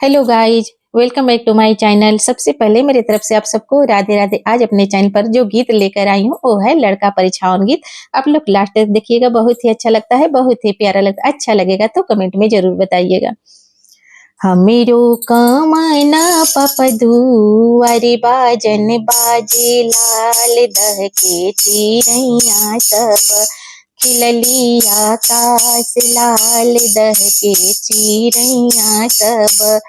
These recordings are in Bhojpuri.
Hello guys, welcome back to my channel. सबसे पहले मेरी तरफ से आप सबको राधे राधे। आज अपने चैनल पर जो गीत लेकर आई हूँ वो है लड़का परिछावन गीत। आप लोग लास्ट तक देखिएगा, बहुत ही अच्छा लगता है, बहुत ही प्यारा लगता है। अच्छा लगेगा तो कमेंट में जरूर बताइएगा। हमेरो कामना पपदू अरे बाजन बाजे लाल दह के चिड़ैया सब खिलली आकाश लाल दह के चिड़ैया सब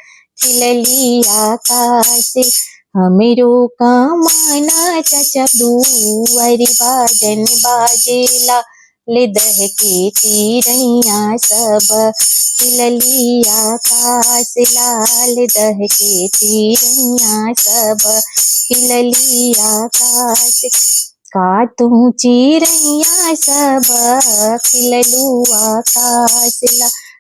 खिलली आकाश। हमेरो कामना चचबू अरे बाजन बाजेला ले दह के चिड़ैया सब खिलली आकाश लाल दह के चिड़ैया सब खिलली आकाश। का तू चिड़ैया सब खिललू आकाश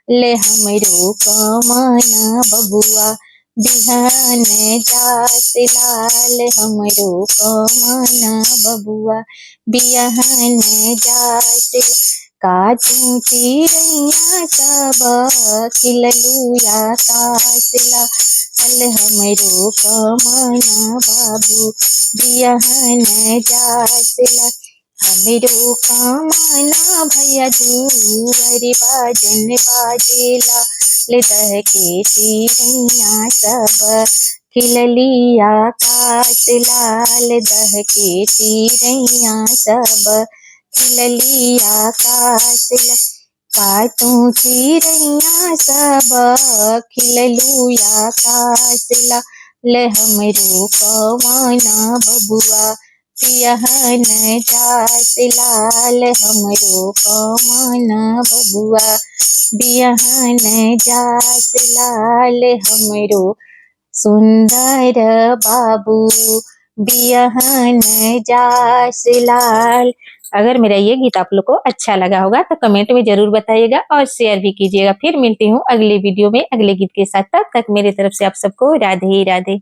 ले हमरो कमना बबुआ बिहान जात लाल हमरो कमना बबुआ बिहान जात। का तू चिड़ैया सब खिललू आकाश लाल हमरो कमना बाबू बिहान जात। हमरो कामना भैया दूर बाजन बाजेला ले दह के चिड़ैया सब खिलली आकाश लाल दह के चिड़ैया सब खिलली आकाश। का तू चिड़ैया सब खिललू आकाश ले हमरो कमना बबुआ बिहान जात लाल हमरो कमना बबुआ बिहान जात लाल हमरो सुंदर बाबू बिहान जात लाल। अगर मेरा ये गीत आप लोग को अच्छा लगा होगा तो कमेंट में जरूर बताइएगा और शेयर भी कीजिएगा। फिर मिलती हूँ अगले वीडियो में अगले गीत के साथ। तब तक मेरी तरफ से आप सबको राधे राधे।